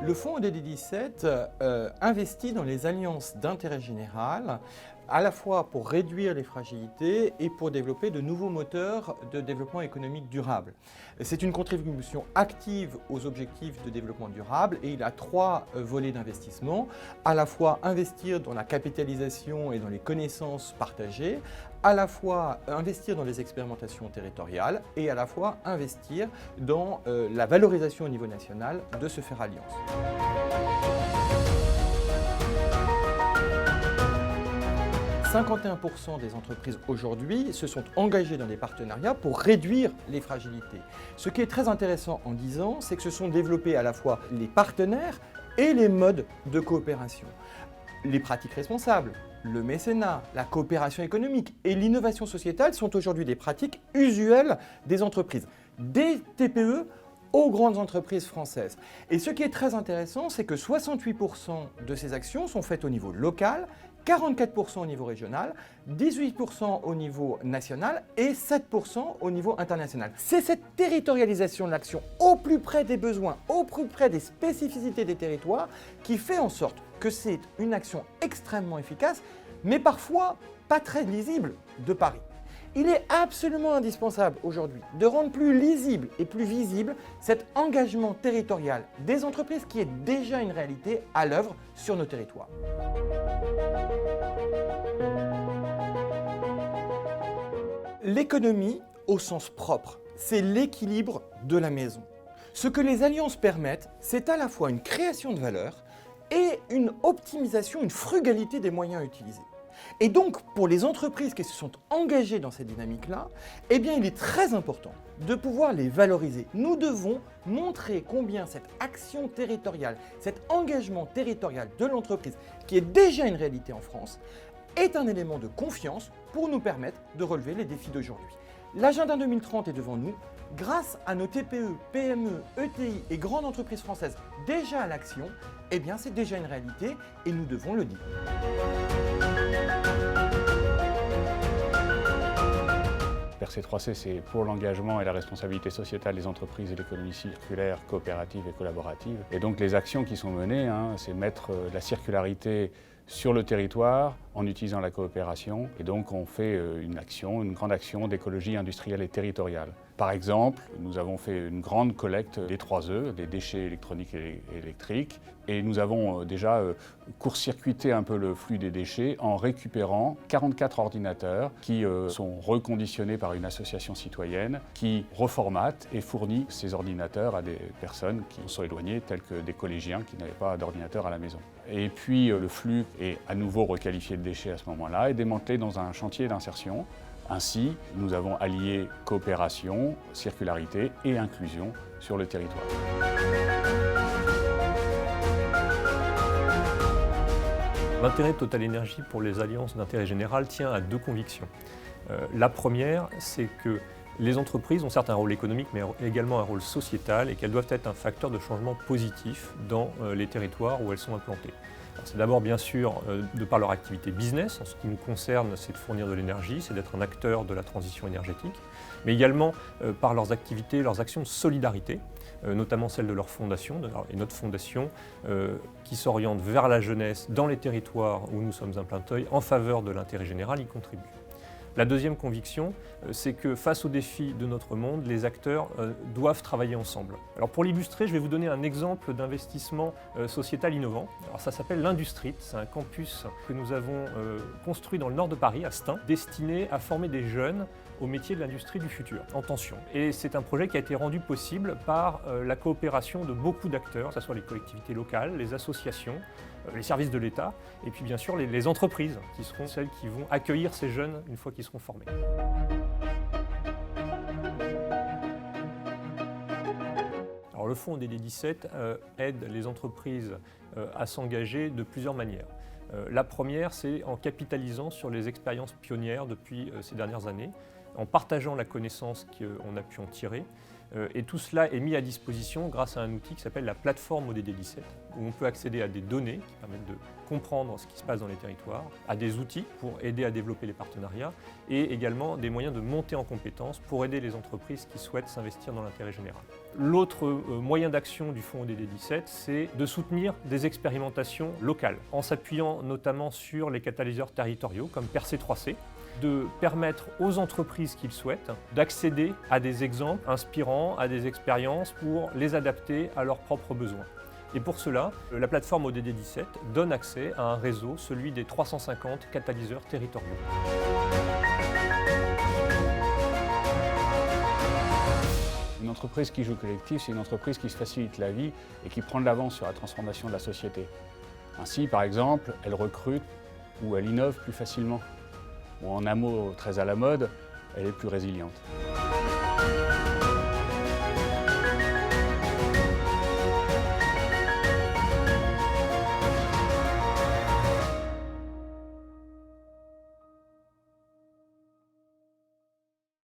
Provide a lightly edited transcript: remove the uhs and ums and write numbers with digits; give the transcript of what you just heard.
Le fonds ODD17 investit dans les alliances d'intérêt général, à la fois pour réduire les fragilités et pour développer de nouveaux moteurs de développement économique durable. C'est une contribution active aux objectifs de développement durable et il a trois volets d'investissement, à la fois investir dans la capitalisation et dans les connaissances partagées, à la fois investir dans les expérimentations territoriales et à la fois investir dans la valorisation au niveau national de se faire alliance. « 51% des entreprises aujourd'hui se sont engagées dans des partenariats pour réduire les fragilités. Ce qui est très intéressant en 10 ans, c'est que se sont développés à la fois les partenaires et les modes de coopération. Les pratiques responsables, le mécénat, la coopération économique et l'innovation sociétale sont aujourd'hui des pratiques usuelles des entreprises, des TPE aux grandes entreprises françaises. Et ce qui est très intéressant, c'est que 68% de ces actions sont faites au niveau local, 44% au niveau régional, 18% au niveau national et 7% au niveau international. C'est cette territorialisation de l'action au plus près des besoins, au plus près des spécificités des territoires qui fait en sorte que c'est une action extrêmement efficace, mais parfois pas très lisible de Paris. Il est absolument indispensable aujourd'hui de rendre plus lisible et plus visible cet engagement territorial des entreprises qui est déjà une réalité à l'œuvre sur nos territoires. L'économie, au sens propre, c'est l'équilibre de la maison. Ce que les alliances permettent, c'est à la fois une création de valeur et une optimisation, une frugalité des moyens utilisés. Et donc, pour les entreprises qui se sont engagées dans cette dynamique-là, eh bien, il est très important de pouvoir les valoriser. Nous devons montrer combien cette action territoriale, cet engagement territorial de l'entreprise, qui est déjà une réalité en France, est un élément de confiance pour nous permettre de relever les défis d'aujourd'hui. L'agenda 2030 est devant nous. Grâce à nos TPE, PME, ETI et grandes entreprises françaises déjà à l'action, eh bien c'est déjà une réalité et nous devons le dire. RC3C, c'est pour l'engagement et la responsabilité sociétale des entreprises et l'économie circulaire, coopérative et collaborative. Et donc les actions qui sont menées, c'est mettre la circularité sur le territoire en utilisant la coopération. Et donc on fait une grande action d'écologie industrielle et territoriale. Par exemple, nous avons fait une grande collecte des 3E, des déchets électroniques et électriques, et nous avons déjà court-circuité un peu le flux des déchets en récupérant 44 ordinateurs qui sont reconditionnés par une association citoyenne qui reformate et fournit ces ordinateurs à des personnes qui sont éloignées, telles que des collégiens qui n'avaient pas d'ordinateur à la maison. Et puis le flux est à nouveau requalifié de déchets à ce moment-là et démantelé dans un chantier d'insertion. Ainsi, nous avons allié coopération, circularité et inclusion sur le territoire. L'intérêt de TotalEnergies pour les alliances d'intérêt général tient à deux convictions. La première, c'est que les entreprises ont certes un rôle économique, mais également un rôle sociétal et qu'elles doivent être un facteur de changement positif dans les territoires où elles sont implantées. C'est d'abord bien sûr de par leur activité business, en ce qui nous concerne c'est de fournir de l'énergie, c'est d'être un acteur de la transition énergétique, mais également par leurs activités, leurs actions de solidarité, notamment celles de leur fondation, et notre fondation qui s'oriente vers la jeunesse dans les territoires où nous sommes implantés en faveur de l'intérêt général y contribue. La deuxième conviction, c'est que face aux défis de notre monde, les acteurs doivent travailler ensemble. Alors pour l'illustrer, je vais vous donner un exemple d'investissement sociétal innovant. Alors ça s'appelle l'Industrit, c'est un campus que nous avons construit dans le nord de Paris, à Stein, destiné à former des jeunes au métier de l'industrie du futur, en tension. Et c'est un projet qui a été rendu possible par la coopération de beaucoup d'acteurs, que ce soit les collectivités locales, les associations, les services de l'État, et puis bien sûr les entreprises, qui seront celles qui vont accueillir ces jeunes une fois qu'ils seront formés. Alors le fonds ODD17 aide les entreprises à s'engager de plusieurs manières. La première, c'est en capitalisant sur les expériences pionnières depuis ces dernières années, en partageant la connaissance qu'on a pu en tirer, Et tout cela est mis à disposition grâce à un outil qui s'appelle la plateforme ODD17, où on peut accéder à des données qui permettent de comprendre ce qui se passe dans les territoires, à des outils pour aider à développer les partenariats et également des moyens de monter en compétences pour aider les entreprises qui souhaitent s'investir dans l'intérêt général. L'autre moyen d'action du fonds ODD17, c'est de soutenir des expérimentations locales, en s'appuyant notamment sur les catalyseurs territoriaux comme Percé3C, de permettre aux entreprises qui le souhaitent d'accéder à des exemples inspirants, à des expériences pour les adapter à leurs propres besoins. Et pour cela, la plateforme ODD17 donne accès à un réseau, celui des 350 catalyseurs territoriaux. Une entreprise qui joue collectif, c'est une entreprise qui se facilite la vie et qui prend de l'avance sur la transformation de la société. Ainsi, par exemple, elle recrute ou elle innove plus facilement. Ou en un mot très à la mode, elle est plus résiliente.